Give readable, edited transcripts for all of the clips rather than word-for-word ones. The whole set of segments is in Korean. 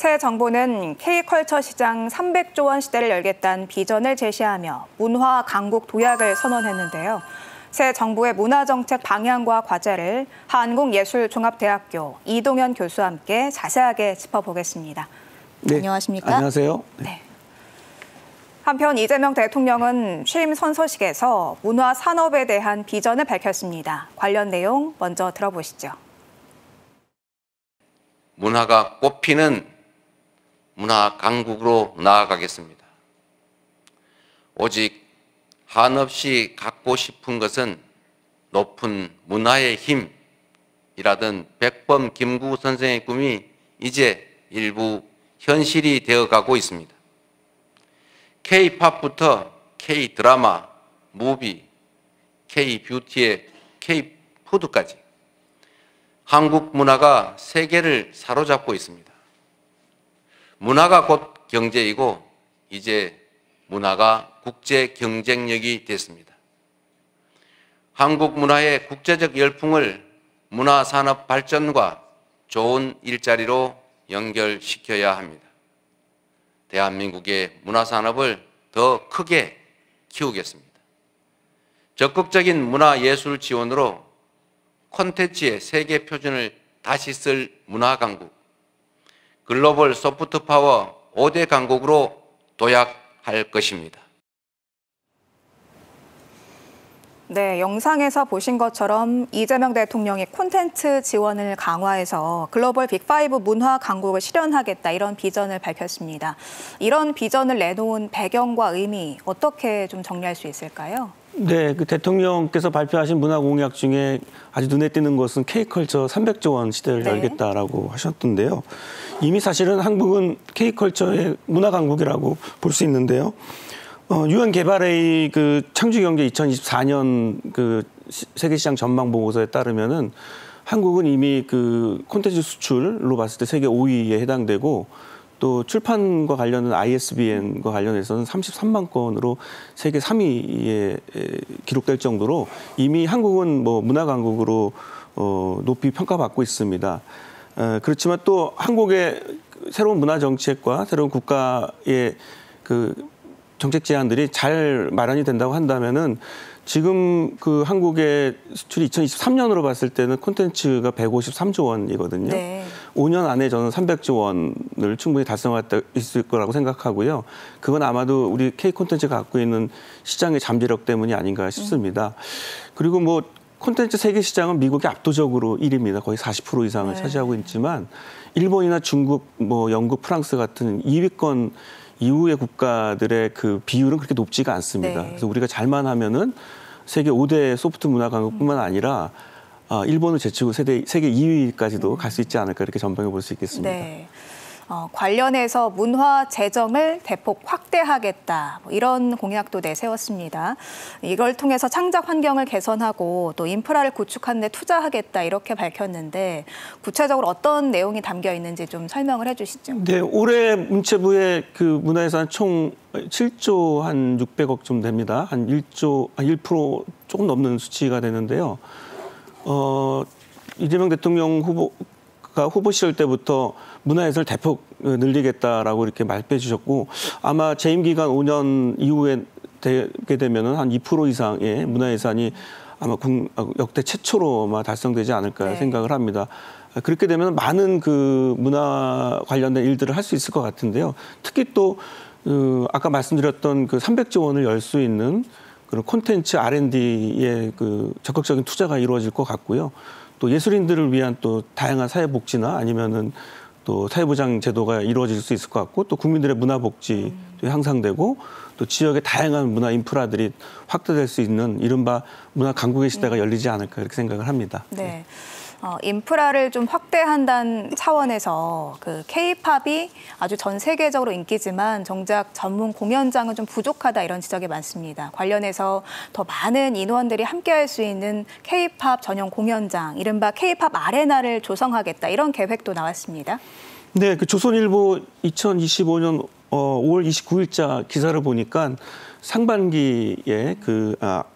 새 정부는 K컬처 시장 300조 원 시대를 열겠다는 비전을 제시하며 문화 강국 도약을 선언했는데요. 새 정부의 문화정책 방향과 과제를 한국예술종합대학교 이동현 교수와 함께 자세하게 짚어보겠습니다. 네, 안녕하십니까? 안녕하세요. 네. 한편 이재명 대통령은 취임 선서식에서 문화 산업에 대한 비전을 밝혔습니다. 관련 내용 먼저 들어보시죠. 문화가 꽃피는 문화 강국으로 나아가겠습니다. 오직 한없이 갖고 싶은 것은 높은 문화의 힘이라던 백범 김구 선생의 꿈이 이제 일부 현실이 되어가고 있습니다. K-팝부터 K-드라마, 무비, K-뷰티의 K-푸드까지 한국 문화가 세계를 사로잡고 있습니다. 문화가 곧 경제이고 이제 문화가 국제 경쟁력이 됐습니다. 한국 문화의 국제적 열풍을 문화산업 발전과 좋은 일자리로 연결시켜야 합니다. 대한민국의 문화산업을 더 크게 키우겠습니다. 적극적인 문화예술 지원으로 콘텐츠의 세계 표준을 다시 쓸 문화강국, 글로벌 소프트파워 5대 강국으로 도약할 것입니다. 네, 영상에서 보신 것처럼 이재명 대통령이 콘텐츠 지원을 강화해서 글로벌 빅5 문화 강국을 실현하겠다 이런 비전을 밝혔습니다. 이런 비전을 내놓은 배경과 의미 어떻게 좀 정리할 수 있을까요? 네, 그 대통령께서 발표하신 문화 공약 중에 아주 눈에 띄는 것은 K컬처 300조 원 시대를 열겠다라고 하셨던데요. 이미 사실은 한국은 K컬처의 문화 강국이라고 볼 수 있는데요. UN 개발회의 그 창조경제 2024년 그 세계시장 전망 보고서에 따르면은 한국은 이미 그 콘텐츠 수출로 봤을 때 세계 5위에 해당되고 또 출판과 관련된 ISBN과 관련해서는 33만 건으로 세계 3위에 기록될 정도로 이미 한국은 뭐 문화 강국으로 높이 평가받고 있습니다. 그렇지만 또 한국의 새로운 문화 정책과 새로운 국가의 그 정책 제안들이 잘 마련이 된다고 한다면은 지금 그 한국의 수출이 2023년으로 봤을 때는 콘텐츠가 153조 원이거든요. 네. 5년 안에 저는 300조 원을 충분히 달성할 수 있을 거라고 생각하고요. 그건 아마도 우리 K 콘텐츠가 갖고 있는 시장의 잠재력 때문이 아닌가 싶습니다. 그리고 뭐 콘텐츠 세계 시장은 미국이 압도적으로 1위입니다. 거의 40% 이상을 차지하고 있지만 일본이나 중국, 뭐 영국, 프랑스 같은 2위권 이후의 국가들의 그 비율은 그렇게 높지가 않습니다. 네. 그래서 우리가 잘만 하면은 세계 5대 소프트 문화 강국뿐만 아니라 일본을 제치고 세계 2위까지도 갈 수 있지 않을까 이렇게 전망해 볼 수 있겠습니다. 네. 관련해서 문화 재정을 대폭 확대하겠다 이런 공약도 내세웠습니다. 이걸 통해서 창작 환경을 개선하고 또 인프라를 구축하는 데 투자하겠다 이렇게 밝혔는데 구체적으로 어떤 내용이 담겨 있는지 좀 설명을 해주시죠. 네, 올해 문체부의 그 문화예산 총 7조 한 600억 좀 됩니다. 한 1% 조금 넘는 수치가 되는데요. 이재명 대통령 후보 시절 때부터 문화예산을 대폭 늘리겠다라고 이렇게 말씀해 주셨고 아마 재임 기간 5년 이후에 되게 되면은 한 2% 이상의 문화예산이 아마 역대 최초로 아마 달성되지 않을까 생각을 합니다. 그렇게 되면 많은 그 문화 관련된 일들을 할 수 있을 것 같은데요. 특히 또 아까 말씀드렸던 그 300조 원을 열 수 있는 그런 콘텐츠 R&D에 그 적극적인 투자가 이루어질 것 같고요. 또 예술인들을 위한 또 다양한 사회복지나 아니면은 또 사회보장 제도가 이루어질 수 있을 것 같고 또 국민들의 문화복지도 향상되고 또 지역의 다양한 문화 인프라들이 확대될 수 있는 이른바 문화 강국의 시대가 열리지 않을까 이렇게 생각을 합니다. 네. 인프라를 좀 확대한다는 차원에서 그 K-팝이 아주 전 세계적으로 인기지만 정작 전문 공연장은 좀 부족하다 이런 지적이 많습니다. 관련해서 더 많은 인원들이 함께할 수 있는 K-팝 전용 공연장, 이른바 K-팝 아레나를 조성하겠다 이런 계획도 나왔습니다. 네, 그 조선일보 2025년 5월 29일자 기사를 보니까 상반기에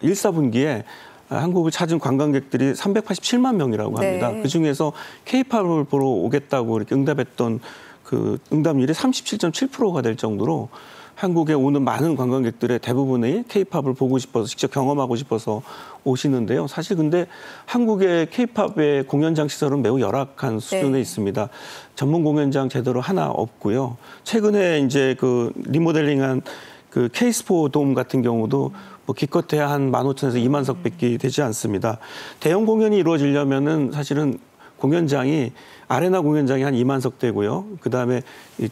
1사분기에 한국을 찾은 관광객들이 387만 명이라고 합니다. 그중에서 K-팝을 보러 오겠다고 이렇게 응답했던 그 응답률이 37.7%가 될 정도로 한국에 오는 많은 관광객들의 대부분이 K-팝을 보고 싶어서 직접 경험하고 싶어서 오시는데요. 사실 근데 한국의 K-팝의 공연장 시설은 매우 열악한 수준에 네. 있습니다. 전문 공연장 제대로 하나 없고요. 최근에 이제 그 리모델링한 그 K-스포 돔 같은 경우도 뭐 기껏해야 한 15,000에서 2만 석밖에 되지 않습니다. 대형 공연이 이루어지려면은 사실은 공연장이 아레나 공연장이 한 2만 석 되고요. 그다음에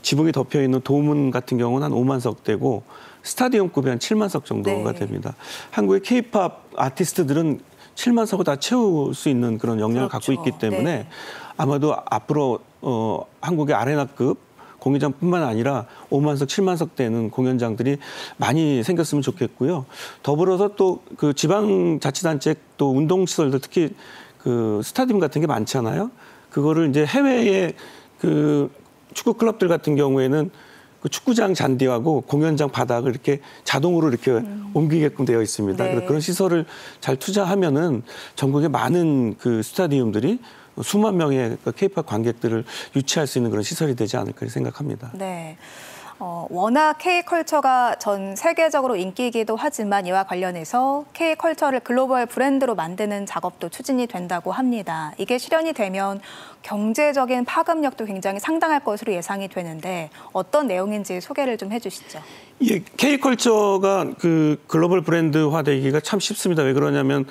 지붕이 덮여 있는 도문 같은 경우는 한 5만 석 되고 스타디움급이 한 7만 석 정도가 네. 됩니다. 한국의 K-팝 아티스트들은 7만 석을 다 채울 수 있는 그런 역량을 그렇죠. 갖고 있기 때문에 네. 아마도 앞으로 한국의 아레나급 공연장뿐만 아니라 5만 석, 7만 석 되는 공연장들이 많이 생겼으면 좋겠고요. 더불어서 또 그 지방자치단체 또 운동시설들 특히 그 스타디움 같은 게 많잖아요. 그거를 이제 해외의 그 축구 클럽들 같은 경우에는 그 축구장 잔디하고 공연장 바닥을 이렇게 자동으로 이렇게 옮기게끔 되어 있습니다. 네. 그래서 그런 시설을 잘 투자하면은 전국에 많은 그 스타디움들이 수만 명의 K-팝 관객들을 유치할 수 있는 그런 시설이 되지 않을까 생각합니다. 네. 워낙 K컬처가 전 세계적으로 인기이기도 하지만 이와 관련해서 K컬처를 글로벌 브랜드로 만드는 작업도 추진이 된다고 합니다. 이게 실현이 되면 경제적인 파급력도 굉장히 상당할 것으로 예상이 되는데 어떤 내용인지 소개를 좀 해주시죠. 예, K컬처가 그 글로벌 브랜드화되기가 참 쉽습니다. 왜 그러냐면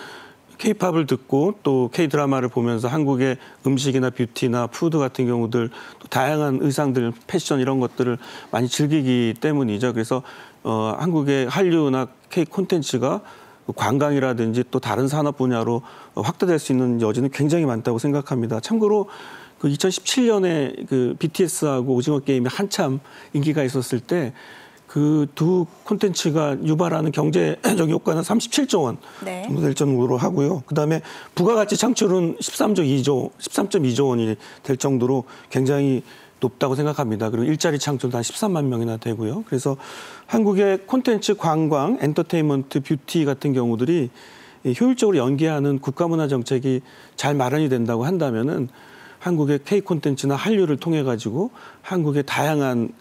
K-팝을 듣고 또 K-드라마를 보면서 한국의 음식이나 뷰티나 푸드 같은 경우들 또 다양한 의상들, 패션 이런 것들을 많이 즐기기 때문이죠. 그래서 한국의 한류나 K-콘텐츠가 관광이라든지 또 다른 산업 분야로 확대될 수 있는 여지는 굉장히 많다고 생각합니다. 참고로 그 2017년에 그 BTS하고 오징어 게임이 한참 인기가 있었을 때 그 두 콘텐츠가 유발하는 경제적 효과는 37조 원 네. 정도 될 정도로 하고요. 그다음에 부가가치 창출은 13.2조 원이 될 정도로 굉장히 높다고 생각합니다. 그리고 일자리 창출도 한 13만 명이나 되고요. 그래서 한국의 콘텐츠, 관광, 엔터테인먼트, 뷰티 같은 경우들이 효율적으로 연계하는 국가문화 정책이 잘 마련이 된다고 한다면은 한국의 K 콘텐츠나 한류를 통해 가지고 한국의 다양한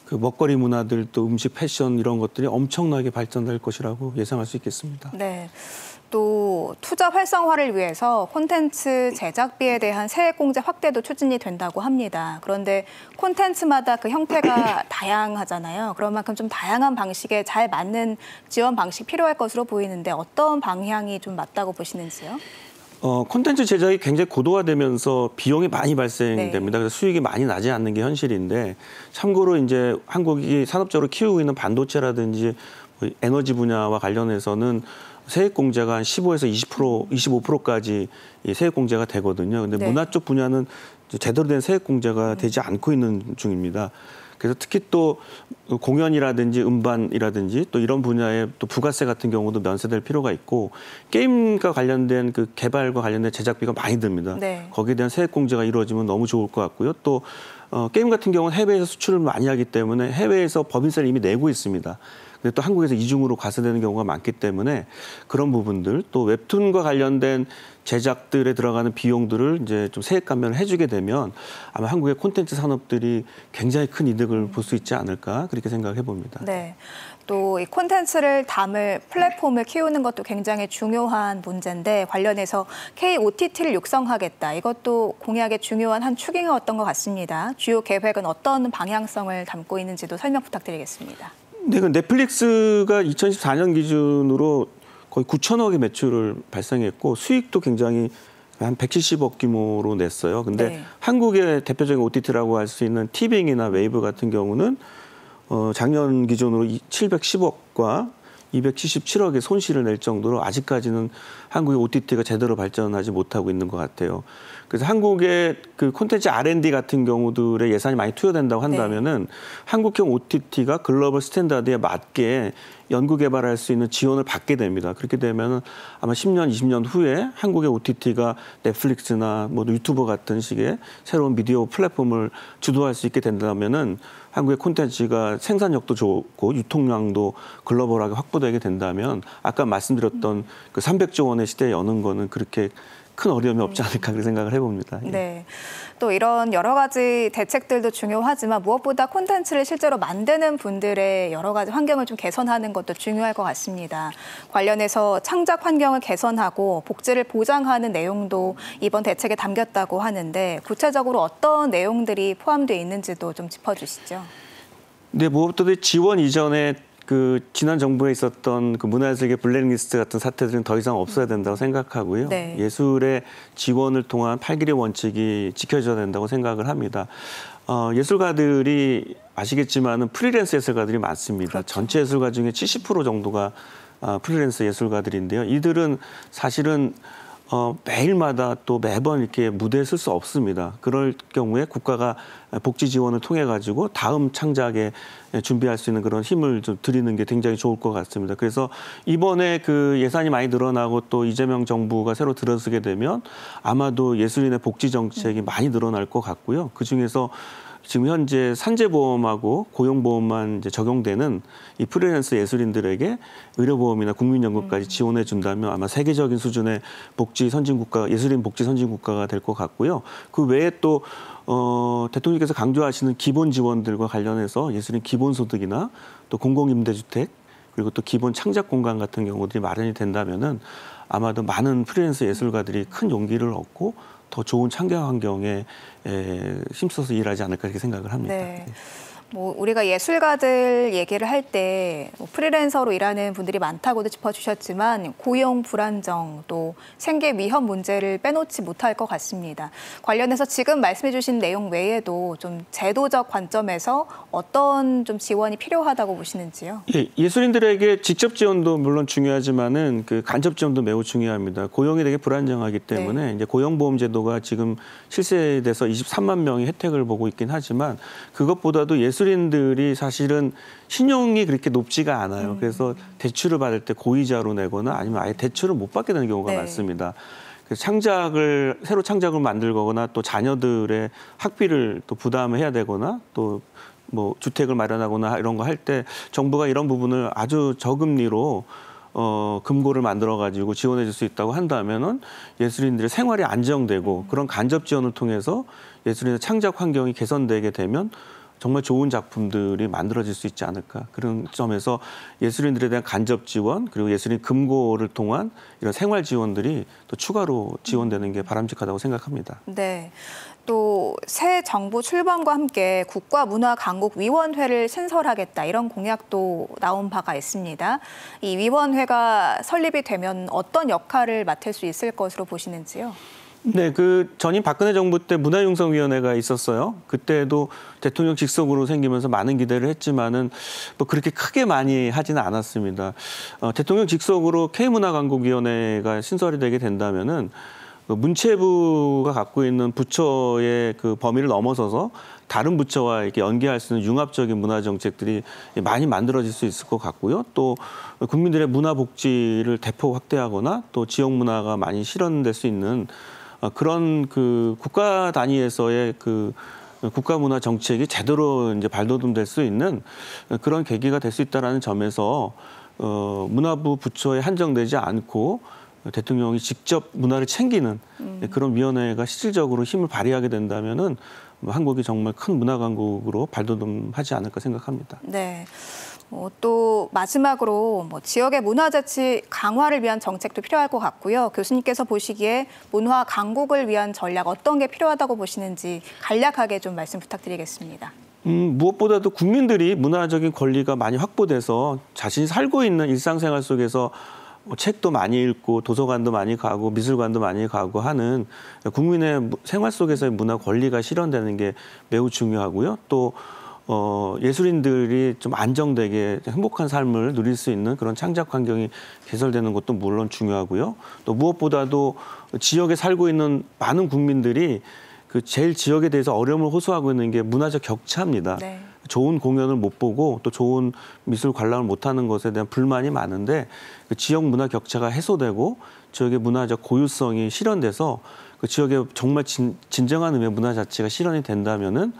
그 먹거리 문화들 또 음식, 패션 이런 것들이 엄청나게 발전될 것이라고 예상할 수 있겠습니다. 네. 또 투자 활성화를 위해서 콘텐츠 제작비에 대한 세액공제 확대도 추진이 된다고 합니다. 그런데 콘텐츠마다 그 형태가 다양하잖아요. 그런 만큼 좀 다양한 방식에 잘 맞는 지원 방식 필요할 것으로 보이는데 어떤 방향이 좀 맞다고 보시는지요? 콘텐츠 제작이 굉장히 고도화되면서 비용이 많이 발생됩니다. 네. 그래서 수익이 많이 나지 않는 게 현실인데 참고로 이제 한국이 산업적으로 키우고 있는 반도체라든지 에너지 분야와 관련해서는 세액 공제가 한 15에서 20%, 25%까지 세액 공제가 되거든요. 근데 네. 문화 쪽 분야는 제대로 된 세액 공제가 되지 않고 있는 중입니다. 그래서 특히 또 공연이라든지 음반이라든지 또 이런 분야의 또 부가세 같은 경우도 면세될 필요가 있고 게임과 관련된 그 개발과 관련된 제작비가 많이 듭니다. 네. 거기에 대한 세액 공제가 이루어지면 너무 좋을 것 같고요. 또 게임 같은 경우는 해외에서 수출을 많이 하기 때문에 해외에서 법인세를 이미 내고 있습니다. 근데 또 한국에서 이중으로 과세되는 경우가 많기 때문에 그런 부분들 또 웹툰과 관련된 제작들에 들어가는 비용들을 이제 좀 세액 감면을 해주게 되면 아마 한국의 콘텐츠 산업들이 굉장히 큰 이득을 볼 수 있지 않을까 그렇게 생각해 봅니다. 네. 또 이 콘텐츠를 담을 플랫폼을 키우는 것도 굉장히 중요한 문제인데 관련해서 KOTT를 육성하겠다. 이것도 공약의 중요한 한 축이었던 것 같습니다. 주요 계획은 어떤 방향성을 담고 있는지도 설명 부탁드리겠습니다. 네, 그 넷플릭스가 2014년 기준으로 거의 9천억의 매출을 발생했고 수익도 굉장히 한 170억 규모로 냈어요. 근데 네. 한국의 대표적인 OTT라고 할 수 있는 티빙이나 웨이브 같은 경우는 작년 기준으로 710억과 277억의 손실을 낼 정도로 아직까지는 한국의 OTT가 제대로 발전하지 못하고 있는 것 같아요. 그래서 한국의 그 콘텐츠 R&D 같은 경우들의 예산이 많이 투여된다고 한다면은 한국형 OTT가 글로벌 스탠다드에 맞게 연구 개발할 수 있는 지원을 받게 됩니다. 그렇게 되면은 아마 10년, 20년 후에 한국의 OTT가 넷플릭스나 뭐 유튜버 같은 식의 새로운 미디어 플랫폼을 주도할 수 있게 된다면은 한국의 콘텐츠가 생산력도 좋고 유통량도 글로벌하게 확보되게 된다면 아까 말씀드렸던 그 300조 원의 시대에 여는 거는 그렇게 큰 어려움이 없지 않을까 그렇게 생각을 해봅니다. 예. 네. 또 이런 여러 가지 대책들도 중요하지만 무엇보다 콘텐츠를 실제로 만드는 분들의 여러 가지 환경을 좀 개선하는 것도 중요할 것 같습니다. 관련해서 창작 환경을 개선하고 복지를 보장하는 내용도 이번 대책에 담겼다고 하는데 구체적으로 어떤 내용들이 포함되어 있는지도 좀 짚어주시죠. 네, 무엇보다도 지원 이전에 그 지난 정부에 있었던 그 문화예술계 블랙리스트 같은 사태들은 더 이상 없어야 된다고 생각하고요. 네. 예술의 지원을 통한 팔길의 원칙이 지켜져야 된다고 생각을 합니다. 예술가들이 아시겠지만은 프리랜서 예술가들이 많습니다. 그렇죠. 전체 예술가 중에 70% 정도가 프리랜서 예술가들인데요. 이들은 사실은 매일마다 또 매번 이렇게 무대에 설 수 없습니다. 그럴 경우에 국가가 복지 지원을 통해 가지고 다음 창작에 준비할 수 있는 그런 힘을 좀 드리는 게 굉장히 좋을 것 같습니다. 그래서 이번에 그 예산이 많이 늘어나고 또 이재명 정부가 새로 들어서게 되면 아마도 예술인의 복지 정책이 많이 늘어날 것 같고요. 그 중에서 지금 현재 산재보험하고 고용보험만 이제 적용되는 이 프리랜서 예술인들에게 의료보험이나 국민연금까지 지원해 준다면 아마 세계적인 수준의 복지 선진국가, 예술인 복지 선진국가가 될 것 같고요. 그 외에 또 대통령께서 강조하시는 기본 지원들과 관련해서 예술인 기본소득이나 또 공공임대주택 그리고 또 기본 창작 공간 같은 경우들이 마련이 된다면은 아마도 많은 프리랜서 예술가들이 큰 용기를 얻고 더 좋은 창작 환경에 힘써서 일하지 않을까 이렇게 생각을 합니다. 네. 뭐 우리가 예술가들 얘기를 할 때 프리랜서로 일하는 분들이 많다고도 짚어주셨지만 고용 불안정 또 생계 위험 문제를 빼놓지 못할 것 같습니다. 관련해서 지금 말씀해주신 내용 외에도 좀 제도적 관점에서 어떤 좀 지원이 필요하다고 보시는지요? 예, 예술인들에게 직접 지원도 물론 중요하지만은 그 간접 지원도 매우 중요합니다. 고용이 되게 불안정하기 때문에 이제 고용보험 제도가 지금 실시돼서 23만 명이 혜택을 보고 있긴 하지만 그것보다도 예술인들이 사실은 신용이 그렇게 높지가 않아요. 그래서 대출을 받을 때 고이자로 내거나 아니면 아예 대출을 못 받게 되는 경우가 많습니다. 그래서 새로 창작을 만들거나 또 자녀들의 학비를 또 부담을 해야 되거나 또 뭐 주택을 마련하거나 이런 거 할 때 정부가 이런 부분을 아주 저금리로 금고를 만들어 가지고 지원해 줄 수 있다고 한다면은 예술인들의 생활이 안정되고 그런 간접 지원을 통해서 예술인의 창작 환경이 개선되게 되면 정말 좋은 작품들이 만들어질 수 있지 않을까. 그런 점에서 예술인들에 대한 간접 지원 그리고 예술인 금고를 통한 이런 생활 지원들이 또 추가로 지원되는 게 바람직하다고 생각합니다. 네. 또 새 정부 출범과 함께 국가문화강국위원회를 신설하겠다 이런 공약도 나온 바가 있습니다. 이 위원회가 설립이 되면 어떤 역할을 맡을 수 있을 것으로 보시는지요? 네, 그 전임 박근혜 정부 때 문화융성위원회가 있었어요. 그때도 대통령 직속으로 생기면서 많은 기대를 했지만은 뭐 그렇게 크게 많이 하지는 않았습니다. 대통령 직속으로 K문화강국위원회가 신설이 되게 된다면은 문체부가 갖고 있는 부처의 그 범위를 넘어서서 다른 부처와 이렇게 연계할 수 있는 융합적인 문화 정책들이 많이 만들어질 수 있을 것 같고요. 또 국민들의 문화 복지를 대폭 확대하거나 또 지역 문화가 많이 실현될 수 있는 그런 그 국가 단위에서의 그 국가 문화 정책이 제대로 이제 발돋움될 수 있는 그런 계기가 될 수 있다라는 점에서 문화부 부처에 한정되지 않고 대통령이 직접 문화를 챙기는 그런 위원회가 실질적으로 힘을 발휘하게 된다면은 한국이 정말 큰 문화 강국으로 발돋움하지 않을까 생각합니다. 네. 또 마지막으로 지역의 문화자치 강화를 위한 정책도 필요할 것 같고요. 교수님께서 보시기에 문화 강국을 위한 전략 어떤 게 필요하다고 보시는지 간략하게 좀 말씀 부탁드리겠습니다. 무엇보다도 국민들이 문화적인 권리가 많이 확보돼서 자신이 살고 있는 일상생활 속에서 책도 많이 읽고 도서관도 많이 가고 미술관도 많이 가고 하는 국민의 생활 속에서의 문화 권리가 실현되는 게 매우 중요하고요. 또 예술인들이 좀 안정되게 행복한 삶을 누릴 수 있는 그런 창작 환경이 개설되는 것도 물론 중요하고요. 또 무엇보다도 지역에 살고 있는 많은 국민들이 그 제일 지역에 대해서 어려움을 호소하고 있는 게 문화적 격차입니다. 네. 좋은 공연을 못 보고 또 좋은 미술 관람을 못하는 것에 대한 불만이 많은데 그 지역 문화 격차가 해소되고 지역의 문화적 고유성이 실현돼서 그 지역에 정말 진정한 의미의 문화 자체가 실현이 된다면은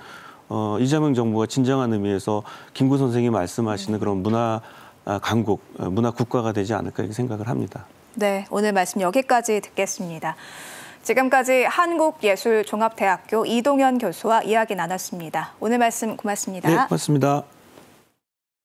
이재명 정부가 진정한 의미에서 김구 선생님이 말씀하시는 그런 문화 강국, 문화 국가가 되지 않을까 이렇게 생각을 합니다. 네, 오늘 말씀 여기까지 듣겠습니다. 지금까지 한국예술종합대학교 이동현 교수와 이야기 나눴습니다. 오늘 말씀 고맙습니다. 네, 고맙습니다.